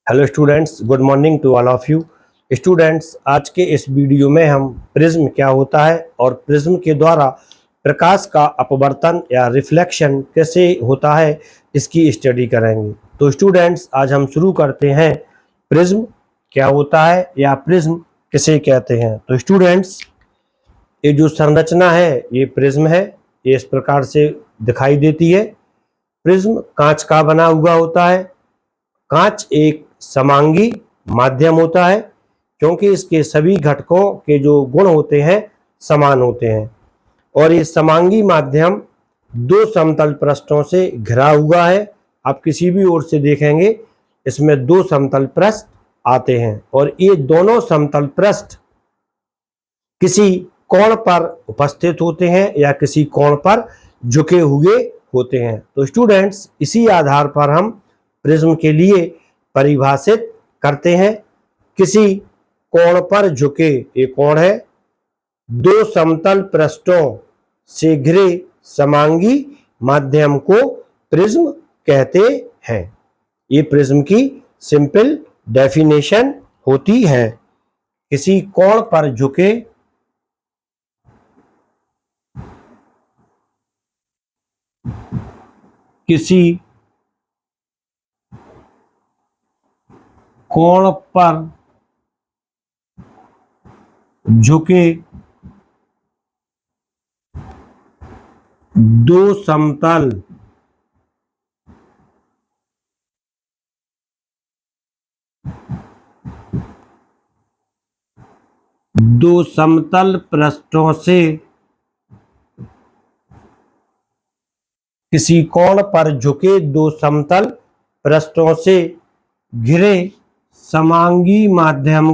Hello students, good morning to all of you. Students, आज के इस वीडियो में हम प्रिज्म क्या होता है और प्रिज्म के द्वारा प्रकाश का अपवर्तन या रिफ्लेक्शन कैसे होता है इसकी स्टडी करेंगे। तो स्टूडेंट्स, आज हम शुरू करते हैं प्रिज्म क्या होता है या प्रिज्म किसे कहते हैं। तो स्टूडेंट्स, ये जो संरचना है ये प्रिज्म है। ये इस प्रकार से दिखाई देती है। प्रिज्म कांच का बना हुआ होता है। कांच एक समांगी माध्यम होता है क्योंकि इसके सभी घटकों के जो गुण होते हैं समान होते हैं और ये समांगी माध्यम दो समतल पृष्ठों से घिरा हुआ है। आप किसी भी ओर से देखेंगे इसमें दो समतल पृष्ठ आते हैं और ये दोनों समतल पृष्ठ किसी कोण पर उपस्थित होते हैं या किसी कोण पर झुके हुए होते हैं। तो स्टूडेंट्स, इसी आधार पर हम प्रिज्म के लिए परिभाषित करते हैं। किसी कोण पर झुके, एक कोण है, दो समतल पृष्ठों से घिरे समांगी माध्यम को प्रिज्म कहते हैं। ये प्रिज्म की सिंपल डेफिनेशन होती है। किसी कोण पर झुके किसी कोण पर झुके दो समतल पृष्ठों से किसी कोण पर झुके दो समतल पृष्ठों से घिरे समांगी माध्यम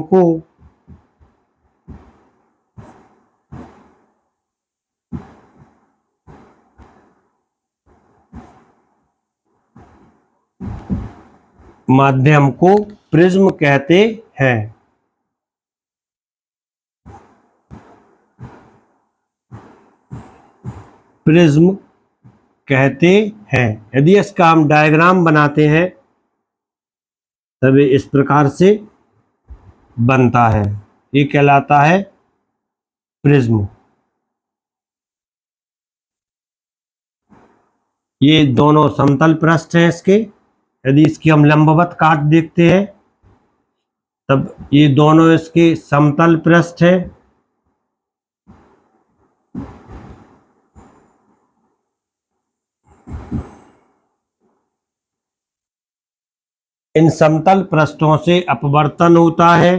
को प्रिज्म कहते हैं। प्रिज्म कहते हैं। यदि इसका हम डायग्राम बनाते हैं तब इस प्रकार से बनता है। ये कहलाता है प्रिज्म। ये दोनों समतल पृष्ठ हैं इसके। यदि इसकी हम लंबवत काट देखते हैं तब ये दोनों इसके समतल पृष्ठ हैं। इन समतल पृष्ठों से अपवर्तन होता है।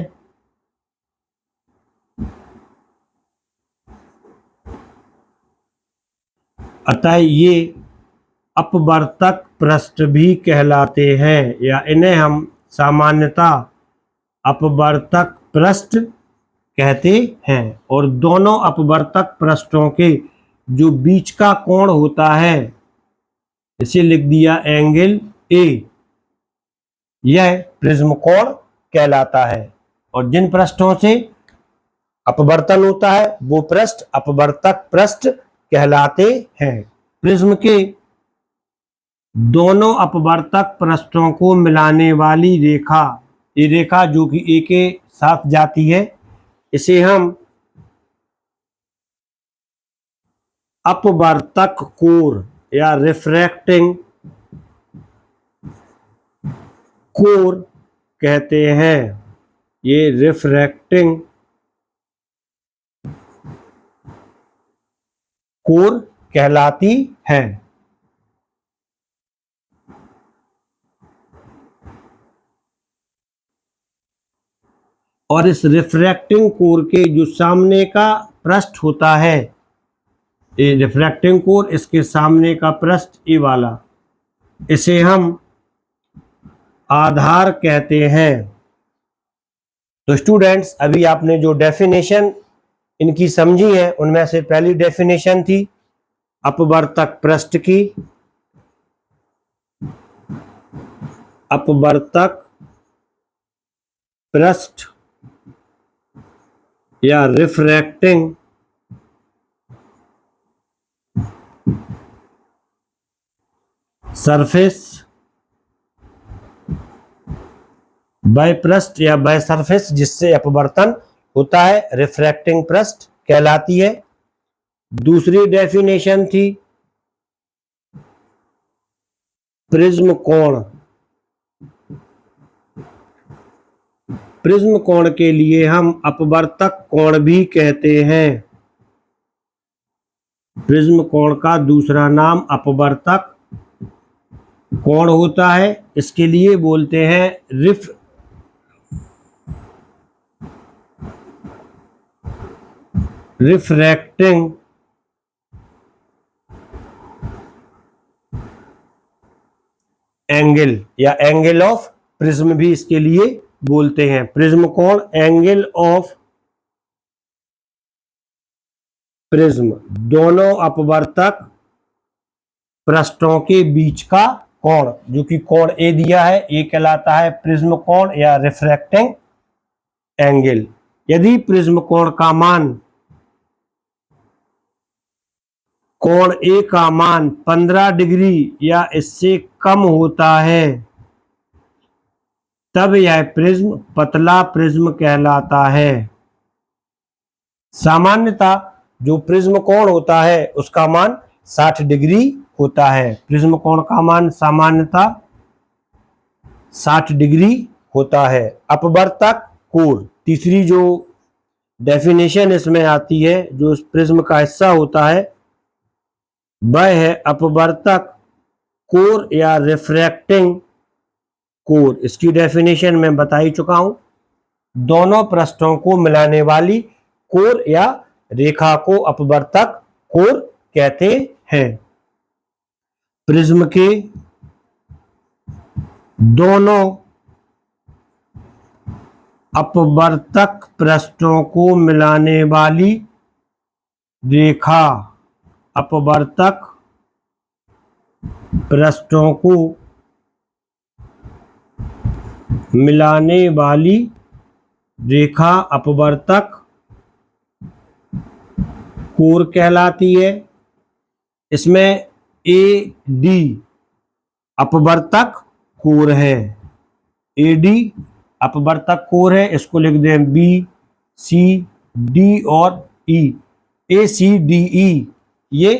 अतः ये अपवर्तक पृष्ठ भी कहलाते हैं या इन्हें हम सामान्यतः अपवर्तक पृष्ठ कहते हैं। और दोनों अपवर्तक पृष्ठों के जो बीच का कोण होता है, इसे लिख दिया एंगल ए, यह प्रिज्म कोण कहलाता है। और जिन पृष्ठों से अपवर्तन होता है वो पृष्ठ अपवर्तक पृष्ठ कहलाते हैं। प्रिज्म के दोनों अपवर्तक पृष्ठों को मिलाने वाली रेखा, ये रेखा जो कि ए के साथ जाती है, इसे हम अपवर्तक कोर या रिफ्रैक्टिंग कोर कहते हैं। ये रिफ्रैक्टिंग कोर कहलाती है। और इस रिफ्रैक्टिंग कोर के जो सामने का पृष्ठ होता है, ये रिफ्रैक्टिंग कोर, इसके सामने का पृष्ठ ये वाला, इसे हम आधार कहते हैं। तो स्टूडेंट्स, अभी आपने जो डेफिनेशन इनकी समझी है उनमें से पहली डेफिनेशन थी अपवर्तक पृष्ठ की। अपवर्तक पृष्ठ या रिफ्रैक्टिंग सरफेस वह पृष्ठ या वह सरफेस जिससे अपवर्तन होता है रिफ्रैक्टिंग पृष्ठ कहलाती है। दूसरी डेफिनेशन थी प्रिज्म कोण। प्रिज्म कोण के लिए हम अपवर्तक कोण भी कहते हैं। प्रिज्म कोण का दूसरा नाम अपवर्तक कोण होता है। इसके लिए बोलते हैं रिफ्रैक्टिंग एंगल या एंगल ऑफ प्रिज्म भी इसके लिए बोलते हैं। प्रिज्म कोण एंगल ऑफ प्रिज्म दोनों अपवर्तक पृष्ठों के बीच का कोण, जो कि कोण ए दिया है, ये कहलाता है प्रिज्म कोण या रिफ्रैक्टिंग एंगल। यदि प्रिज्म कोण का मान कोण ए का मान 15 डिग्री या इससे कम होता है तब यह प्रिज्म पतला प्रिज्म कहलाता है। सामान्यतः जो प्रिज्म कोण होता है उसका मान 60 डिग्री होता है। प्रिज्म कोण का मान सामान्यतः 60 डिग्री होता है। अपवर्तक कोण तीसरी जो डेफिनेशन इसमें आती है, जो इस प्रिज्म का हिस्सा होता है, वह है अपवर्तक कोर या रिफ्रैक्टिंग कोर। इसकी डेफिनेशन मैं बता ही चुका हूं। दोनों पृष्ठों को मिलाने वाली कोर या रेखा को अपवर्तक कोर कहते हैं। प्रिज्म के दोनों अपवर्तक पृष्ठों को मिलाने वाली रेखा अपवर्तक पृष्ठों को मिलाने वाली रेखा अपवर्तक कोर कहलाती है। इसमें ए डी अपवर्तक कोर है। ए डी अपवर्तक कोर है। इसको लिख दें बी सी डी और ई। ए सी डी ई ये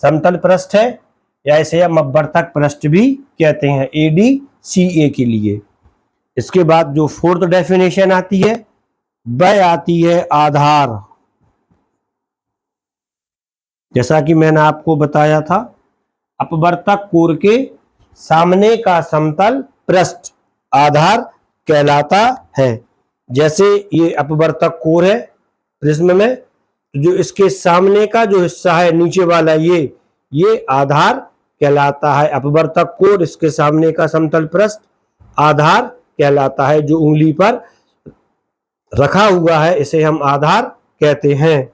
समतल पृष्ठ है या इसे हम अपवर्तक पृष्ठ भी कहते हैं ए डी सी ए के लिए। इसके बाद जो फोर्थ डेफिनेशन आती है वह आती है आधार। जैसा कि मैंने आपको बताया था, अपवर्तक कोर के सामने का समतल पृष्ठ आधार कहलाता है। जैसे ये अपवर्तक कोर है प्रिज्म में, जो इसके सामने का जो हिस्सा है नीचे वाला ये आधार कहलाता है। अपवर्तक कोर इसके सामने का समतल पृष्ठ आधार कहलाता है। जो उंगली पर रखा हुआ है इसे हम आधार कहते हैं।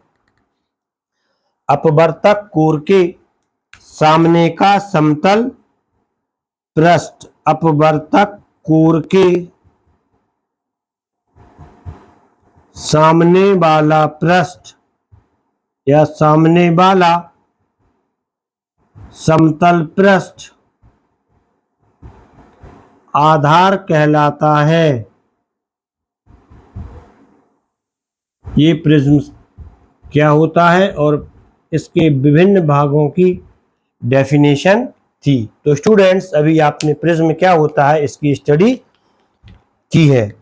अपवर्तक कोर के सामने का समतल पृष्ठ अपवर्तक कोर के सामने वाला पृष्ठ या सामने वाला समतल पृष्ठ आधार कहलाता है। ये प्रिज्म क्या होता है और इसके विभिन्न भागों की डेफिनेशन थी। तो स्टूडेंट्स, अभी आपने प्रिज्म क्या होता है इसकी स्टडी की है,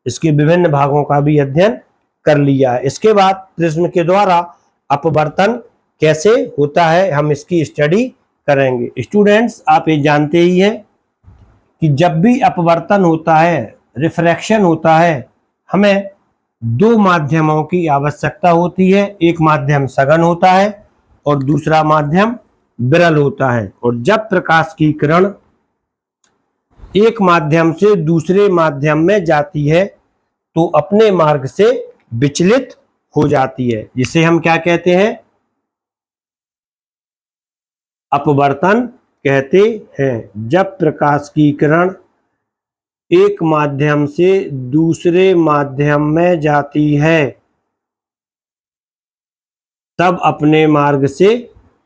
इसके विभिन्न भागों का भी अध्ययन कर लिया है। इसके बाद प्रिज्म के द्वारा अपवर्तन कैसे होता है हम इसकी स्टडी करेंगे। स्टूडेंट्स, आप ये जानते ही हैं कि जब भी अपवर्तन होता है, रिफ्रैक्शन होता है, हमें दो माध्यमों की आवश्यकता होती है। एक माध्यम सघन होता है और दूसरा माध्यम विरल होता है। और जब प्रकाश की किरण एक माध्यम से दूसरे माध्यम में जाती है तो अपने मार्ग से विचलित हो जाती है, जिसे हम क्या कहते हैं, अपवर्तन कहते हैं। जब प्रकाश की किरण एक माध्यम से दूसरे माध्यम में जाती है तब अपने मार्ग से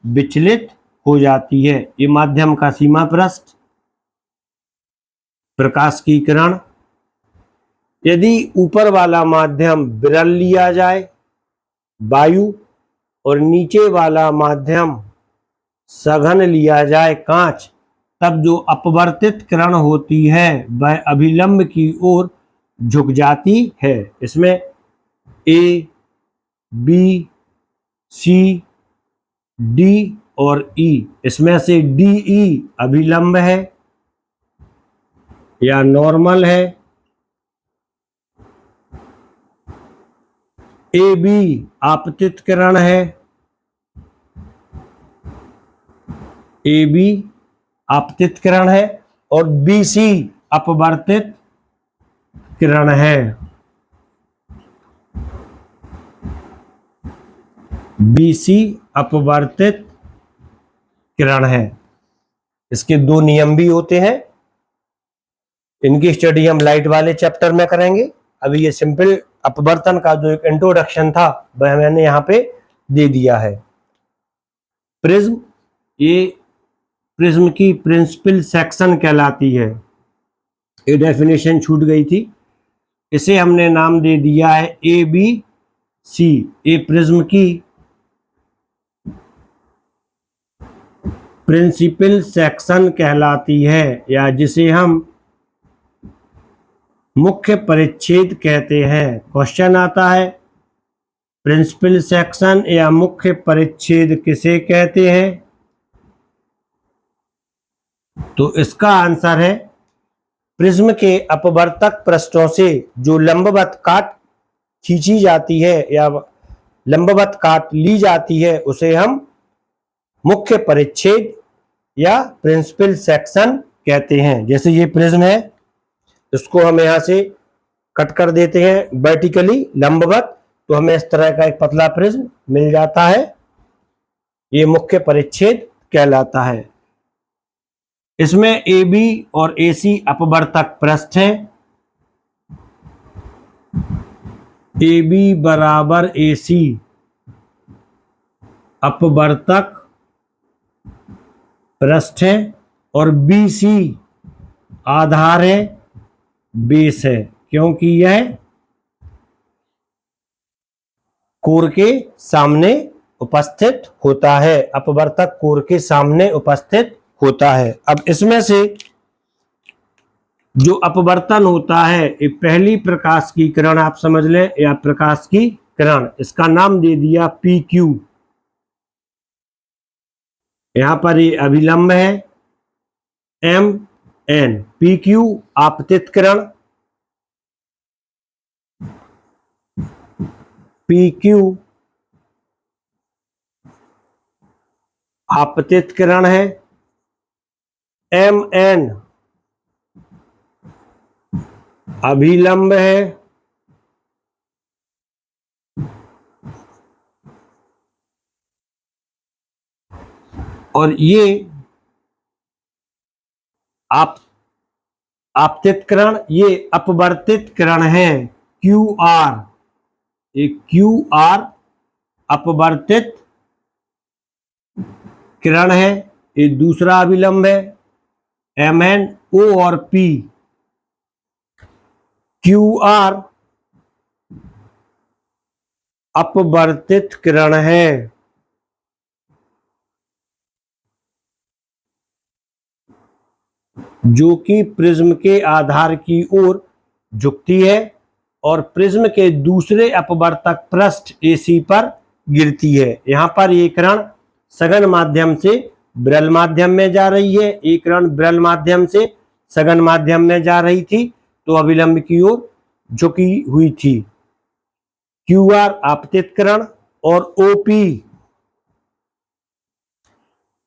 विचलित हो जाती है। ये माध्यम का सीमा पृष्ठ प्रकाश की किरण यदि ऊपर वाला माध्यम विरल लिया जाए वायु और नीचे वाला माध्यम सघन लिया जाए कांच, तब जो अपवर्तित किरण होती है वह अभिलंब की ओर झुक जाती है। इसमें ए, बी, सी, डी और ई, इसमें से डी ई अभिलंब है या नॉर्मल है, ए बी आपतित किरण है, ए बी आपतित किरण है और बी सी अपवर्तित किरण है। बी सी अपवर्तित किरण है। इसके दो नियम भी होते हैं, इनकी स्टडी हम लाइट वाले चैप्टर में करेंगे। अभी ये सिंपल अपवर्तन का जो एक इंट्रोडक्शन था वह मैंने यहाँ पे दे दिया है। प्रिज्म, ये प्रिज्म की प्रिंसिपल सेक्शन कहलाती है। ये डेफिनेशन छूट गई थी, इसे हमने नाम दे दिया है ए बी सी। ये प्रिज्म की प्रिंसिपल सेक्शन कहलाती है या जिसे हम मुख्य परिच्छेद कहते हैं। क्वेश्चन आता है प्रिंसिपल सेक्शन या मुख्य परिच्छेद किसे कहते हैं, तो इसका आंसर है प्रिज्म के अपवर्तक पृष्ठों से जो लंबवत काट खींची जाती है या लंबवत काट ली जाती है उसे हम मुख्य परिच्छेद या प्रिंसिपल सेक्शन कहते हैं। जैसे ये प्रिज्म है, इसको हम यहाँ से कट कर देते हैं वर्टिकली लंबवत, तो हमें इस तरह का एक पतला प्रिज्म मिल जाता है, ये मुख्य परिच्छेद कहलाता है। इसमें ए बी और ए सी अपवर्तक पृष्ठ हैं। ए बी बराबर ए सी अपवर्तक पृष्ठ है और बी सी आधार है, बेस है, क्योंकि यह कोर के सामने उपस्थित होता है। अपवर्तक कोर के सामने उपस्थित होता है। अब इसमें से जो अपवर्तन होता है, एक पहली प्रकाश की किरण आप समझ लें या प्रकाश की किरण, इसका नाम दे दिया पी क्यू। यहां पर ये अभिलंब है एम एन, पी क्यू आपतित किरण, पी क्यू आपतित किरण है, एम एन अभिलंब है, और ये आपतित किरण, ये अपवर्तित किरण है क्यू आर, एक क्यू आर अपवर्तित किरण है। ये दूसरा अभिलंब है एम एन ओ और पी। क्यू आर अपवर्तित किरण है, जो कि प्रिज्म के आधार की ओर झुकती है और प्रिज्म के दूसरे अपवर्तक पृष्ठ एसी पर गिरती है। यहां पर ये किरण सघन माध्यम से विरल माध्यम में जा रही है, ये किरण विरल माध्यम से सघन माध्यम में जा रही थी, तो अभिलंब की ओर झुकी हुई थी। क्यू आर आपतित किरण और ओपी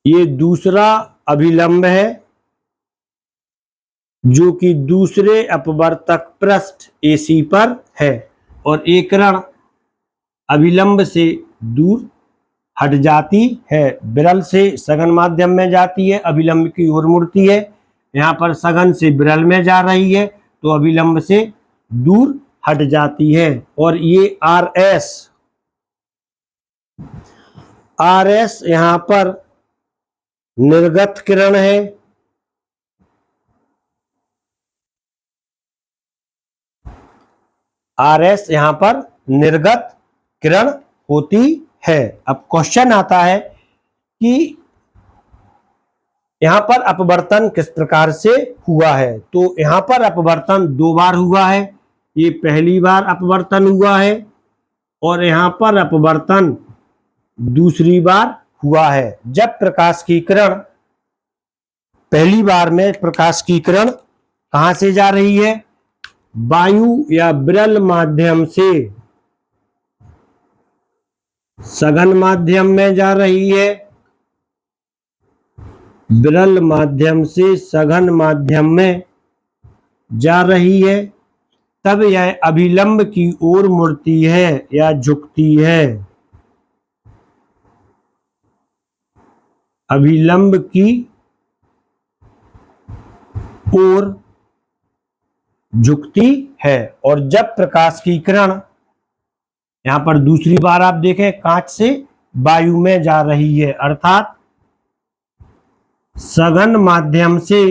ये दूसरा अभिलंब है, जो कि दूसरे अपवर्तक पृष्ठ एसी पर है, और एक किरण अभिलंब से दूर हट जाती है, विरल से सघन माध्यम में जाती है, अभिलंब की ओर मुड़ती है। यहाँ पर सघन से विरल में जा रही है तो अभिलंब से दूर हट जाती है। और ये आर एस यहाँ पर निर्गत किरण है, आर एस यहाँ पर निर्गत किरण होती है। अब क्वेश्चन आता है कि यहाँ पर अपवर्तन किस प्रकार से हुआ है। तो यहाँ पर अपवर्तन 2 बार हुआ है। ये पहली बार अपवर्तन हुआ है और यहाँ पर अपवर्तन दूसरी बार हुआ है। जब प्रकाश की किरण पहली बार में प्रकाश की किरण कहां से जा रही है, वायु या विरल माध्यम से सघन माध्यम में जा रही है, विरल माध्यम से सघन माध्यम में जा रही है, तब यह अभिलंब की ओर मुड़ती है या झुकती है। अभिलंब की ओर झुकती है। और जब प्रकाश की किरण यहां पर दूसरी बार आप देखें कांच से वायु में जा रही है, अर्थात सघन माध्यम से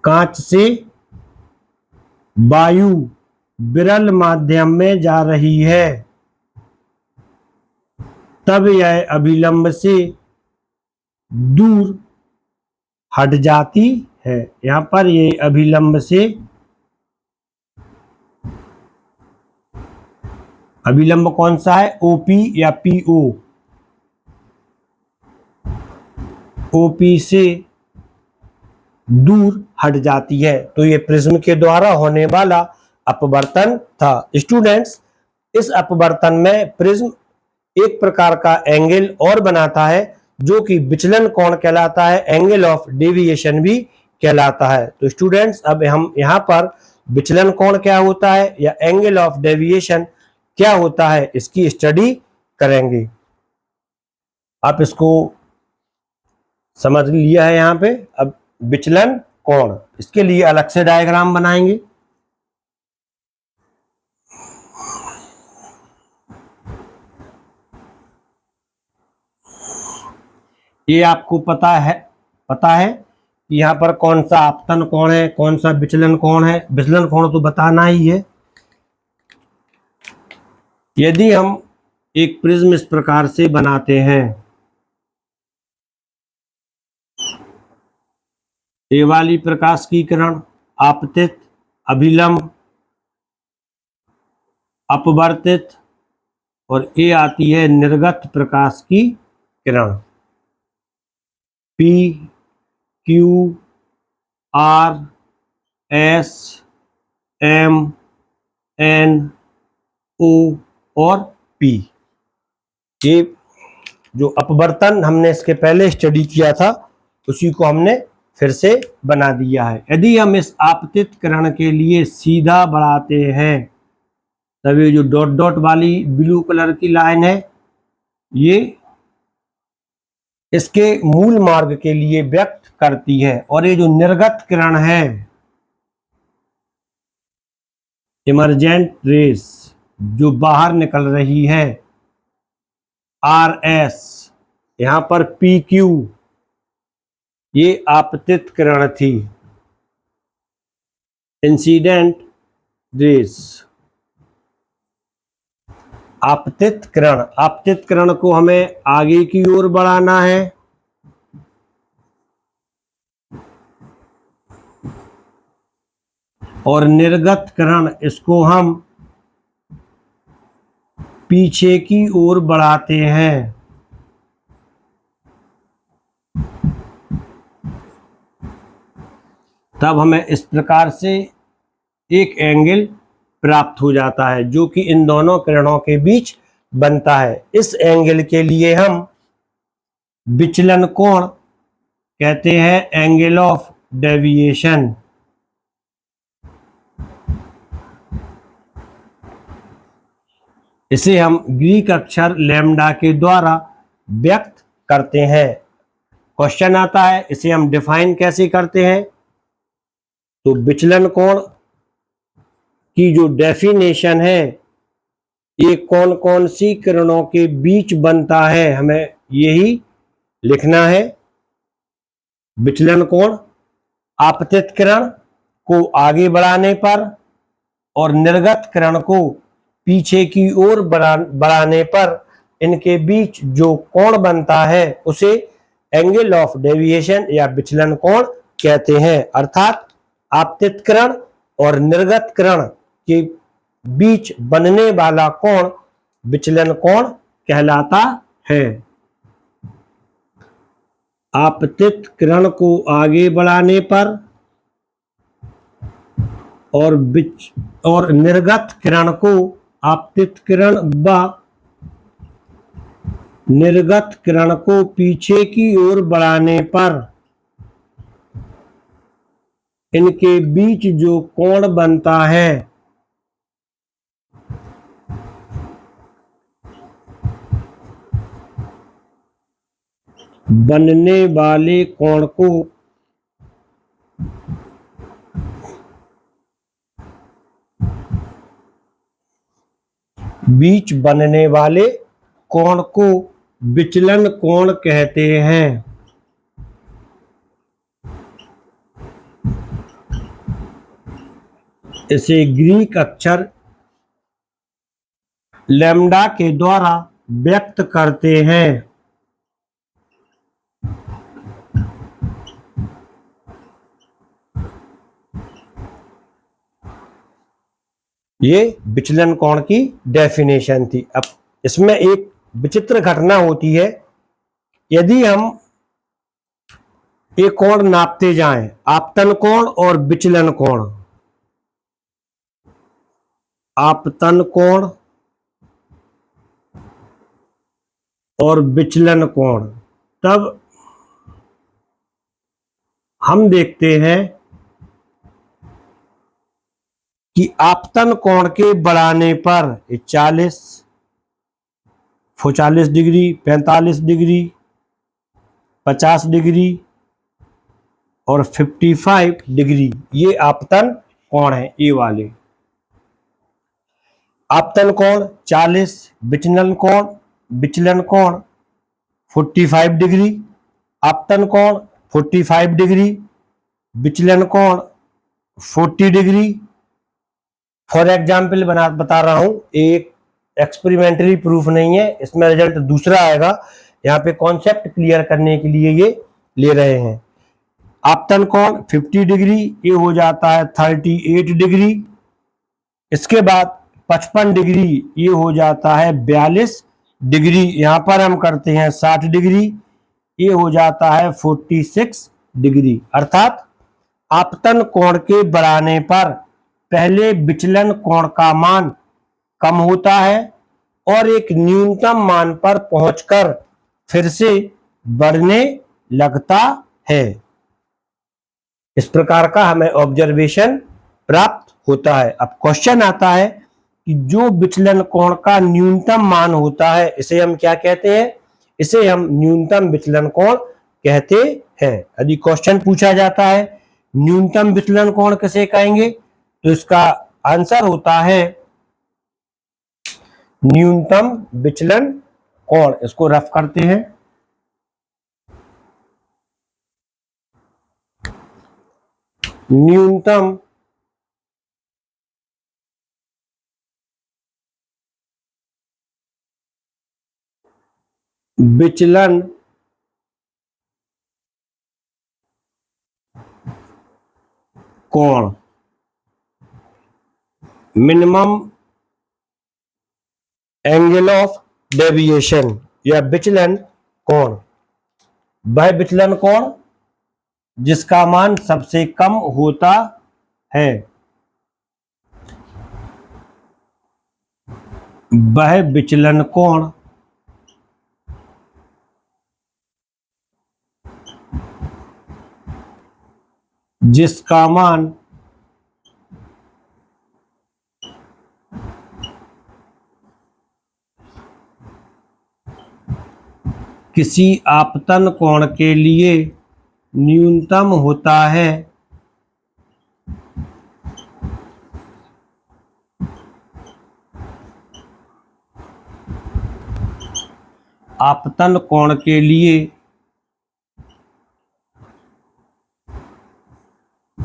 कांच से वायु विरल माध्यम में जा रही है, तब यह अभिलंब से दूर हट जाती है। यहां पर ये अभिलंब से, अभिलंब कौन सा है, ओपी या पीओ, ओपी से दूर हट जाती है। तो ये प्रिज्म के द्वारा होने वाला अपवर्तन था। स्टूडेंट्स, इस अपवर्तन में प्रिज्म एक प्रकार का एंगल और बनाता है जो कि विचलन कोण कहलाता है, एंगल ऑफ डेविएशन भी कहलाता है। तो स्टूडेंट्स, अब हम यहाँ पर विचलन कोण क्या होता है या एंगल ऑफ डेविएशन क्या होता है इसकी स्टडी करेंगे। आप इसको समझ लिया है यहाँ पे। अब विचलन कोण, इसके लिए अलग से डायग्राम बनाएंगे। ये आपको पता है कि यहाँ पर कौन सा आपतन कोण है, कौन सा विचलन कोण है। विचलन कोण तो बताना ही है। यदि हम एक प्रिज्म इस प्रकार से बनाते हैं, ये वाली प्रकाश की किरण आपतित, अभिलंब, अपवर्तित, और ये आती है निर्गत प्रकाश की किरण। P, Q, R, S, M, N, O और पी। ये जो अपवर्तन हमने इसके पहले स्टडी किया था उसी को हमने फिर से बना दिया है। यदि हम इस आपतित किरण के लिए सीधा बढ़ाते हैं, तब ये जो डॉट डॉट वाली ब्लू कलर की लाइन है, ये इसके मूल मार्ग के लिए व्यक्त करती है। और ये जो निर्गत किरण है, इमर्जेंट रेस जो बाहर निकल रही है, आर एस, यहां पर पी क्यू, ये आपतित किरण थी, इंसिडेंट रेस। आपतित किरण को हमें आगे की ओर बढ़ाना है, और निर्गत किरण इसको हम पीछे की ओर बढ़ाते हैं। तब हमें इस प्रकार से एक एंगल प्राप्त हो जाता है जो कि इन दोनों किरणों के बीच बनता है। इस एंगल के लिए हम विचलन कोण कहते हैं, एंगल ऑफ डेविएशन। इसे हम ग्रीक अक्षर लैम्डा के द्वारा व्यक्त करते हैं। क्वेश्चन आता है इसे हम डिफाइन कैसे करते हैं। तो विचलन कोण की जो डेफिनेशन है, ये कौन कौन सी किरणों के बीच बनता है, हमें यही लिखना है। विचलन कोण आपतित किरण को आगे बढ़ाने पर और निर्गत किरण को पीछे की ओर बढ़ाने पर इनके बीच जो कोण बनता है उसे एंगल ऑफ डेविएशन या विचलन कोण कहते हैं। अर्थात आपतित किरण और निर्गत किरण के बीच बनने वाला कोण विचलन कोण कहलाता है। आपतित किरण को आगे बढ़ाने पर और निर्गत किरण को आपतित किरण व निर्गत किरण को पीछे की ओर बढ़ाने पर इनके बीच जो कोण बनता है बनने वाले कोण को बीच बनने वाले कोण को विचलन कोण कहते हैं। इसे ग्रीक अक्षर लैम्डा के द्वारा व्यक्त करते हैं। ये विचलन कोण की डेफिनेशन थी। अब इसमें एक विचित्र घटना होती है। यदि हम एक कोण नापते जाएं, आपतन कोण और विचलन कोण, आपतन कोण और विचलन कोण, तब हम देखते हैं कि आपतन कोण के बढ़ाने पर 40, 45 डिग्री, 45 डिग्री, 50 डिग्री और 55 डिग्री ये आपतन कोण है। ये वाले आपतन कोण 40, विचलन कोण 45 डिग्री, आपतन कोण 45 डिग्री, विचलन कोण 40 डिग्री। फॉर एग्जाम्पल बता रहा हूं, एक एक्सपेरिमेंटरी प्रूफ नहीं है, इसमें रिजल्ट दूसरा आएगा। यहाँ पे कॉन्सेप्ट क्लियर करने के लिए ये ले रहे हैं। आपतन कोण 50 डिग्री, ये हो जाता है 38 डिग्री। इसके बाद 55 डिग्री, ये हो जाता है 42 डिग्री। यहाँ पर हम करते हैं 60 डिग्री, ये हो जाता है 46 डिग्री। अर्थात आपतन कोण के बढ़ाने पर पहले विचलन कोण का मान कम होता है और एक न्यूनतम मान पर पहुंचकर फिर से बढ़ने लगता है। इस प्रकार का हमें ऑब्जर्वेशन प्राप्त होता है। अब क्वेश्चन आता है कि जो विचलन कोण का न्यूनतम मान होता है इसे हम क्या कहते हैं? इसे हम न्यूनतम विचलन कोण कहते हैं। यदि क्वेश्चन पूछा जाता है न्यूनतम विचलन कोण किसे कहेंगे, तो इसका आंसर होता है न्यूनतम विचलन कोण। इसको रफ करते हैं। न्यूनतम विचलन कोण, मिनिमम एंगल ऑफ डेविएशन या विचलन कोण, वह विचलन कोण जिसका मान सबसे कम होता है, वह विचलन कोण जिसका मान किसी आपतन कोण के लिए न्यूनतम होता है, आपतन कोण के लिए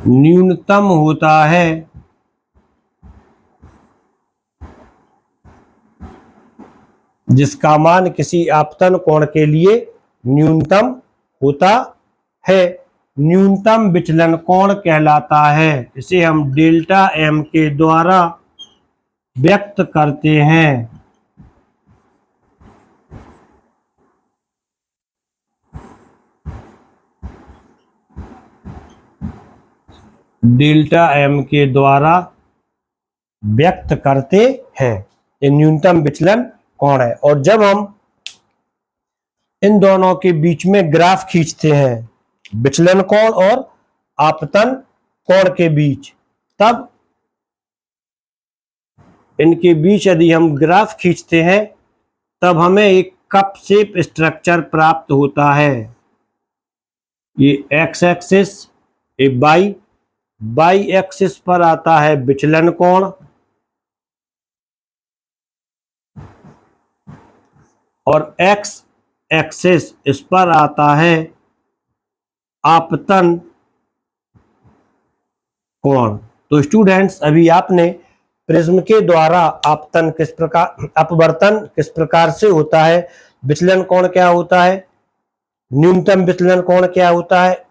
न्यूनतम होता है, जिसका मान किसी आपतन कोण के लिए न्यूनतम होता है, न्यूनतम विचलन कोण कहलाता है। इसे हम डेल्टा एम के द्वारा व्यक्त करते हैं। डेल्टा एम के द्वारा व्यक्त करते हैं। ये न्यूनतम विचलन कोण है। और जब हम इन दोनों के बीच में ग्राफ खींचते हैं, विचलन कोण और आपतन कोण के बीच, तब इनके बीच यदि हम ग्राफ खींचते हैं तब हमें एक कप शेप स्ट्रक्चर प्राप्त होता है। ये एक्स एक्सिस, ये वाई एक्सिस पर आता है विचलन कोण और एक्स एक्सिस इस पर आता है आपतन कोण। तो स्टूडेंट्स, अभी आपने प्रिज्म के द्वारा आपतन किस प्रकार, अपवर्तन किस प्रकार से होता है, विचलन कोण क्या होता है, न्यूनतम विचलन कोण क्या होता है,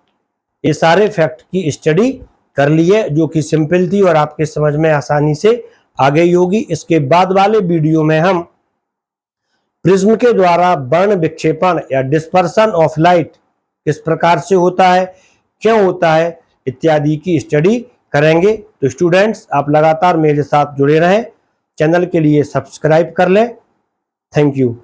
ये सारे फैक्ट की स्टडी कर लिए, जो कि सिंपल थी और आपके समझ में आसानी से आ गई होगी। इसके बाद वाले वीडियो में हम प्रिज्म के द्वारा वर्ण विक्षेपण या डिस्पर्सन ऑफ लाइट किस प्रकार से होता है, क्यों होता है, इत्यादि की स्टडी करेंगे। तो स्टूडेंट्स, आप लगातार मेरे साथ जुड़े रहें, चैनल के लिए सब्सक्राइब कर लें। Thank you.